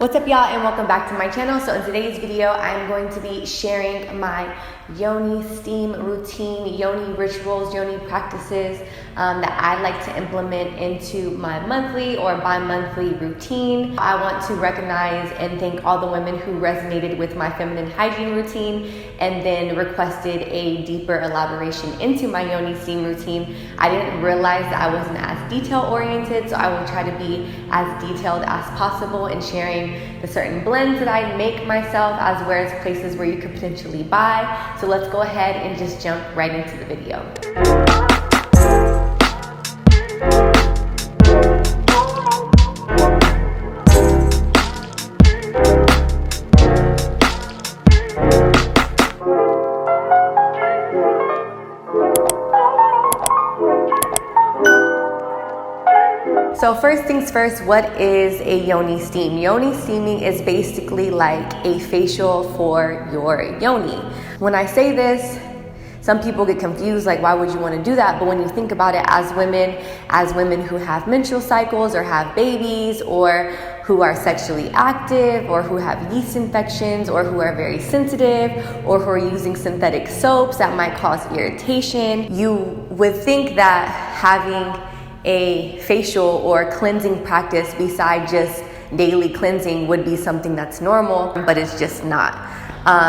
What's up, y'all, and welcome back to my channel. So in today's video, I'm going to be sharing my Yoni steam routine, Yoni rituals, Yoni practices that I like to implement into my monthly or bi-monthly routine. I want to recognize and thank all the women who resonated with my feminine hygiene routine and then requested a deeper elaboration into my Yoni steam routine. I didn't realize that I wasn't as detail oriented, so I will try to be as detailed as possible in sharing the certain blends that I make myself, as well as places where you could potentially buy. So let's go ahead and just jump right into the video. So first things first, what is a Yoni steam? Yoni steaming is basically like a facial for your Yoni. When I say this, some people get confused, like why would you want to do that? But when you think about it, as women who have menstrual cycles or have babies or who are sexually active or who have yeast infections or who are very sensitive or who are using synthetic soaps that might cause irritation, you would think that having a facial or cleansing practice beside just daily cleansing would be something that's normal, but it's just not.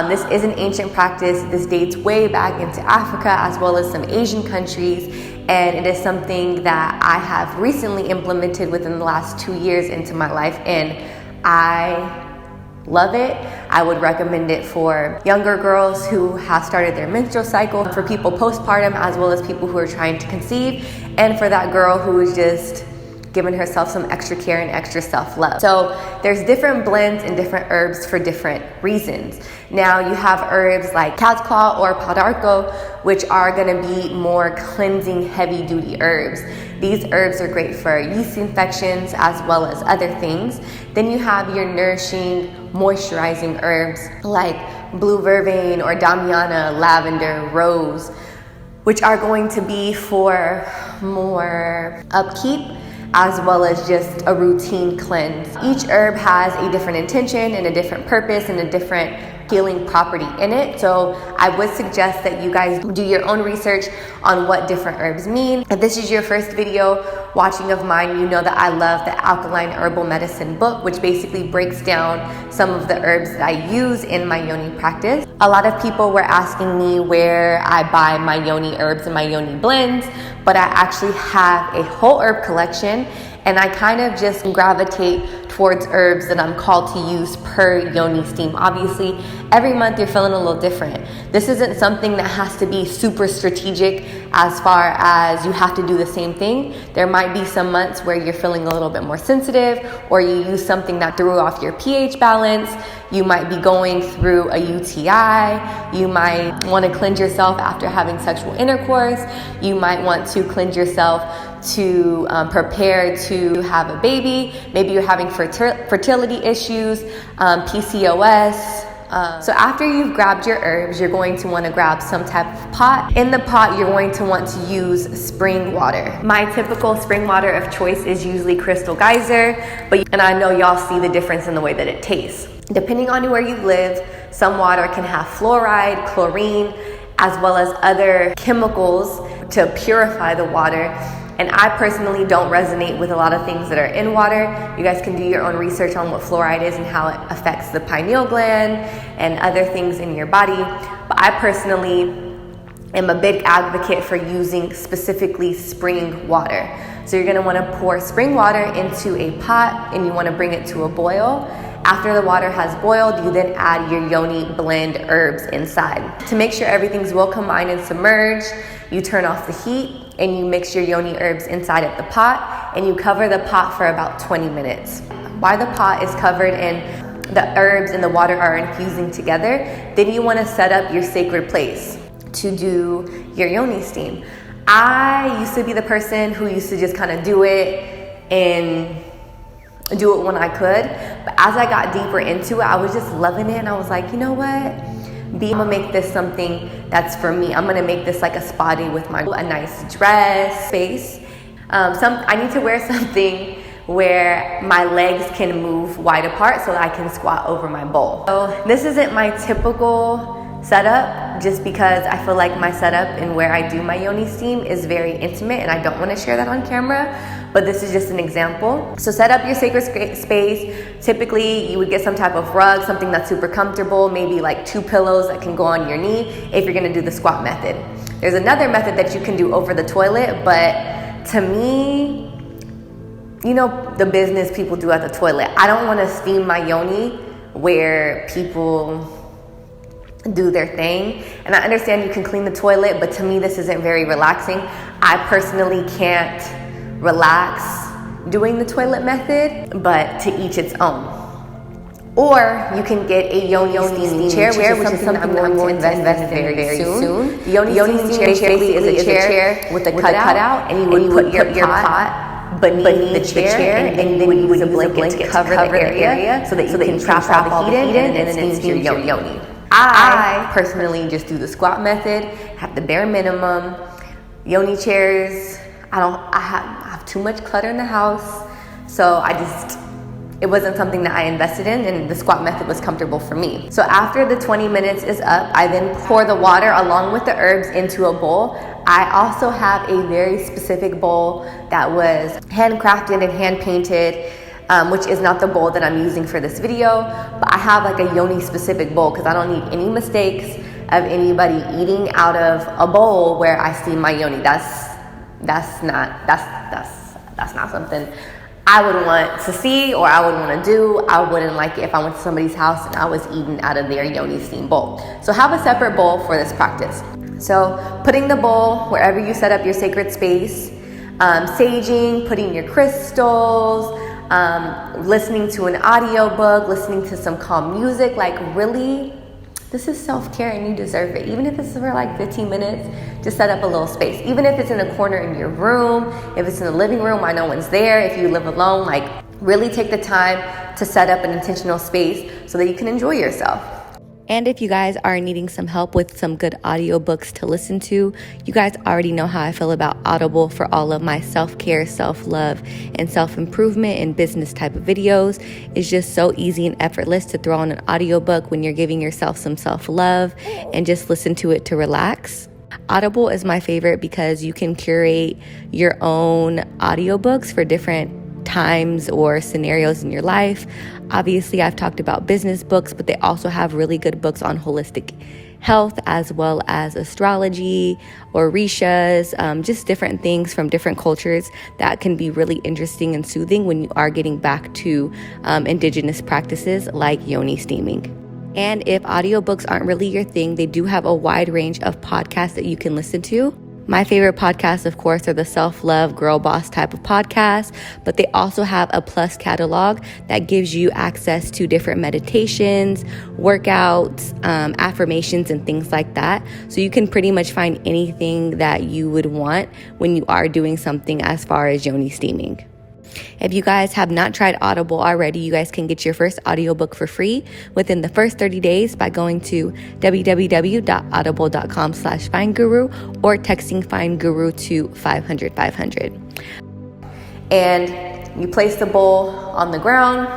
This is an ancient practice. This dates way back into Africa as well as some Asian countries, and it is something that I have recently implemented within the last 2 years into my life, and I love it. I would recommend it for younger girls who have started their menstrual cycle, for people postpartum, as well as people who are trying to conceive, and for that girl who is just giving herself some extra care and extra self-love. So there's different blends and different herbs for different reasons. Now you have herbs like cat's claw or padarco, which are gonna be more cleansing, heavy-duty herbs. These herbs are great for yeast infections as well as other things. Then you have your nourishing, moisturizing herbs like blue vervain or damiana, lavender, rose, which are going to be for more upkeep as well as just a routine cleanse. Each herb has a different intention and a different purpose and a different healing property in it. So I would suggest that you guys do your own research on what different herbs mean. If this is your first video watching of mine, you know that I love the Alkaline Herbal Medicine book, which basically breaks down some of the herbs that I use in my Yoni practice. A lot of people were asking me where I buy my Yoni herbs and my Yoni blends, but I actually have a whole herb collection, and I kind of just gravitate towards herbs that I'm called to use per Yoni steam. Obviously, every month you're feeling a little different. This isn't something that has to be super strategic as far as you have to do the same thing. There might be some months where you're feeling a little bit more sensitive, or you use something that threw off your pH balance. You might be going through a UTI. You might want to cleanse yourself after having sexual intercourse. You might want to cleanse yourself to prepare to have a baby. Maybe you're having fertility issues, PCOS. So after you've grabbed your herbs, you're going to want to grab some type of pot. In the pot, you're going to want to use spring water. My typical spring water of choice is usually Crystal Geyser, and I know y'all see the difference in the way that it tastes. Depending on where you live, some water can have fluoride, chlorine, as well as other chemicals to purify the water. And I personally don't resonate with a lot of things that are in water. You guys can do your own research on what fluoride is and how it affects the pineal gland and other things in your body. But I personally am a big advocate for using specifically spring water. So you're gonna wanna pour spring water into a pot and you wanna bring it to a boil. After the water has boiled, you then add your Yoni blend herbs inside. To make sure everything's well combined and submerged, you turn off the heat and you mix your Yoni herbs inside of the pot, and you cover the pot for about 20 minutes. While the pot is covered and the herbs and the water are infusing together, then you want to set up your sacred place to do your Yoni steam. I used to be the person who used to just kind of do it and do it when I could, but as I got deeper into it, I was just loving it, and I was like, you know what? I'm gonna make this something that's for me. I'm gonna make this like a spa day with a nice dress space. I need to wear something where my legs can move wide apart so that I can squat over my bowl. So this isn't my typical setup, just because I feel like my setup and where I do my yoni steam is very intimate and I don't want to share that on camera, but this is just an example. So set up your sacred space. Typically you would get some type of rug, something that's super comfortable, maybe like 2 pillows that can go on your knee if you're going to do the squat method. There's another method that you can do over the toilet, but to me, you know, the business people do at the toilet. I don't want to steam my yoni where people do their thing. And I understand you can clean the toilet, but to me this isn't very relaxing. I personally can't relax doing the toilet method, but to each its own. Or you can get a yoni steaming chair, which is something I'm going to invest in very soon. The yoni steaming chair basically is a chair with a cutout, and you would put your pot beneath the chair, and then you would use a blanket to cover the area so that you can trap all the heat in, and then it steams your yoni. I personally just do the squat method, have the bare minimum. Yoni chairs, I have too much clutter in the house, so it wasn't something that I invested in, and the squat method was comfortable for me. So after the 20 minutes is up, I then pour the water along with the herbs into a bowl. I also have a very specific bowl that was handcrafted and hand painted, which is not the bowl that I'm using for this video, but I have like a yoni specific bowl because I don't need any mistakes of anybody eating out of a bowl where I steam my yoni. That's not something I would want to see or I would want to do. I wouldn't like it if I went to somebody's house and I was eating out of their yoni steam bowl. So have a separate bowl for this practice. So putting the bowl wherever you set up your sacred space, saging, putting your crystals, listening to an audiobook, listening to some calm music. Like really, this is self-care and you deserve it. Even if it's for like 15 minutes, just set up a little space. Even if it's in a corner in your room, if it's in the living room while no one's there, if you live alone, like really take the time to set up an intentional space so that you can enjoy yourself. And if you guys are needing some help with some good audiobooks to listen to, you guys already know how I feel about Audible for all of my self-care, self-love, and self-improvement and business type of videos. It's just so easy and effortless to throw on an audiobook when you're giving yourself some self-love and just listen to it to relax. Audible is my favorite because you can curate your own audiobooks for different times or scenarios in your life. Obviously, I've talked about business books, but they also have really good books on holistic health as well as astrology or rishas, just different things from different cultures that can be really interesting and soothing when you are getting back to indigenous practices like yoni steaming. And if audiobooks aren't really your thing, they do have a wide range of podcasts that you can listen to. My favorite podcasts, of course, are the self-love, girl boss type of podcasts, but they also have a plus catalog that gives you access to different meditations, workouts, affirmations, and things like that. So you can pretty much find anything that you would want when you are doing something as far as yoni steaming. If you guys have not tried Audible already, you guys can get your first audiobook for free within the first 30 days by going to www.audible.com/findguru or texting FindGuru to 500-500. And you place the bowl on the ground,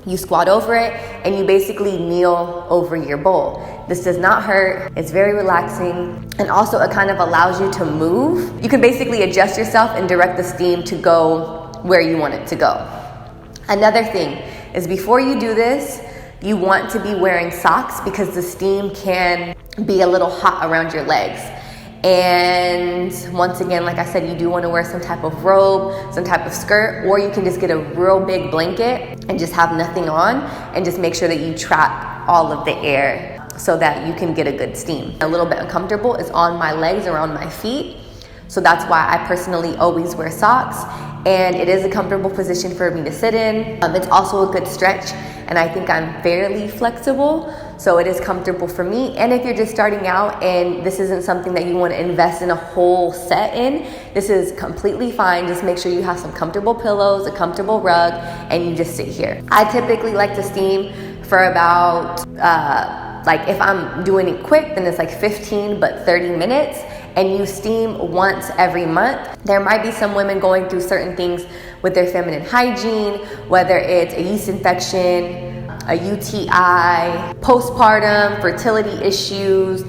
you squat over it, and you basically kneel over your bowl. This does not hurt. It's very relaxing. And also it kind of allows you to move. You can basically adjust yourself and direct the steam to go where you want it to go. Another thing is before you do this, you want to be wearing socks because the steam can be a little hot around your legs. And once again, like I said, you do want to wear some type of robe, some type of skirt, or you can just get a real big blanket and just have nothing on and just make sure that you trap all of the air so that you can get a good steam. A little bit uncomfortable is on my legs, around my feet. So that's why I personally always wear socks. And it is a comfortable position for me to sit in. It's also a good stretch, and I think I'm fairly flexible, so it is comfortable for me. And if you're just starting out and this isn't something that you want to invest in a whole set in, this is completely fine. Just make sure you have some comfortable pillows, a comfortable rug, and you just sit here. I typically like to steam for about, like if I'm doing it quick, then it's like 15, but 30 minutes. and you steam once every month, there might be some women going through certain things with their feminine hygiene, whether it's a yeast infection, a UTI, postpartum, fertility issues,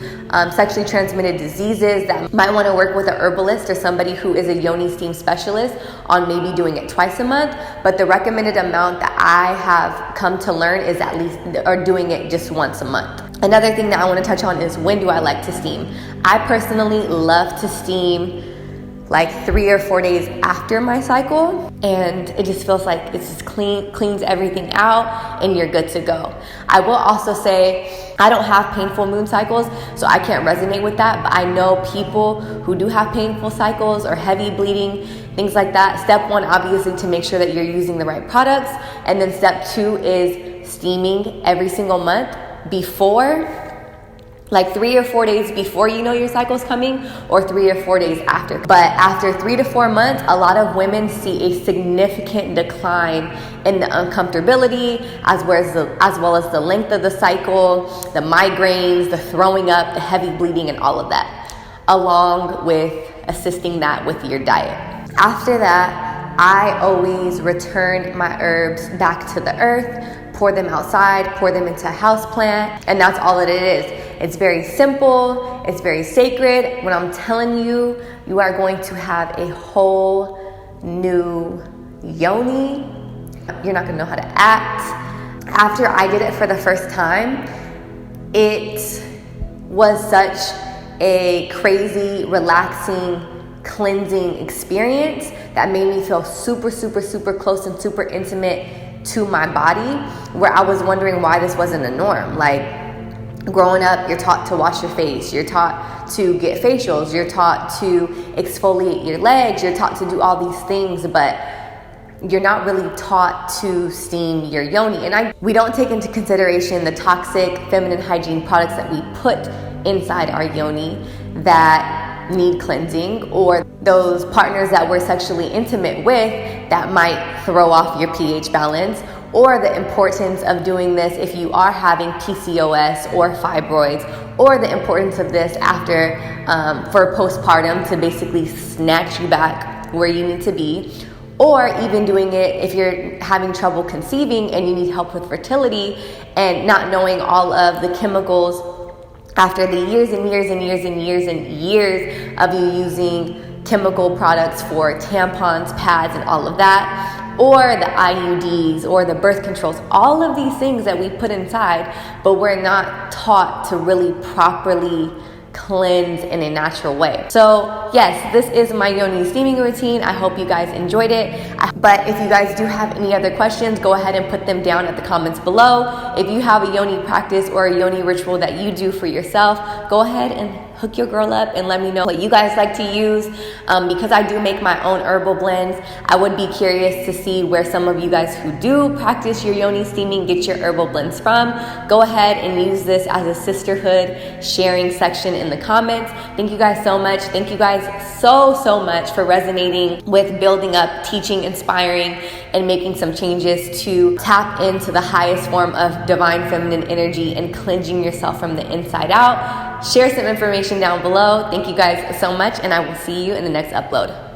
sexually transmitted diseases, that might want to work with an herbalist or somebody who is a yoni steam specialist on maybe doing it twice a month. But the recommended amount that I have come to learn is at least, or doing it just once a month. Another thing that I want to touch on is, when do I like to steam? I personally love to steam like 3 or 4 days after my cycle, and it just feels like it just cleans everything out and you're good to go. I will also say I don't have painful moon cycles, so I can't resonate with that, but I know people who do have painful cycles or heavy bleeding, things like that. Step 1, obviously, to make sure that you're using the right products, and then step 2 is steaming every single month before, like 3 or 4 days before you know your cycle's coming, or 3 or 4 days after. But after 3 to 4 months, a lot of women see a significant decline in the uncomfortability, as well as the length of the cycle, the migraines, the throwing up, the heavy bleeding, and all of that, along with assisting that with your diet. After that, I always return my herbs back to the earth, pour them outside, pour them into a house plant, and that's all that it is. It's very simple, it's very sacred. When I'm telling you, you are going to have a whole new yoni. You're not gonna know how to act. After I did it for the first time, it was such a crazy, relaxing, cleansing experience that made me feel super, super, super close and super intimate to my body, where I was wondering why this wasn't a norm. Like, growing up, you're taught to wash your face, you're taught to get facials, you're taught to exfoliate your legs, you're taught to do all these things, but you're not really taught to steam your yoni. And we don't take into consideration the toxic feminine hygiene products that we put inside our yoni that need cleansing, or those partners that we're sexually intimate with that might throw off your pH balance, or the importance of doing this if you are having PCOS or fibroids, or the importance of this after for postpartum to basically snatch you back where you need to be, or even doing it if you're having trouble conceiving and you need help with fertility, and not knowing all of the chemicals after the years and years and years and years and years of you using chemical products for tampons, pads, and all of that, or the IUDs, or the birth controls, all of these things that we put inside, but we're not taught to really properly cleanse in a natural way. So yes, this is my yoni steaming routine. I hope you guys enjoyed it. But if you guys do have any other questions, go ahead and put them down at the comments below. If you have a yoni practice or a yoni ritual that you do for yourself, go ahead and hook your girl up and let me know what you guys like to use. Because I do make my own herbal blends, I would be curious to see where some of you guys who do practice your yoni steaming get your herbal blends from. Go ahead and use this as a sisterhood sharing section in the comments. Thank you guys so much. Thank you guys so much for resonating with building up, teaching, inspiring, and making some changes to tap into the highest form of divine feminine energy and cleansing yourself from the inside out. Share some information down below. Thank you guys so much, and I will see you in the next upload.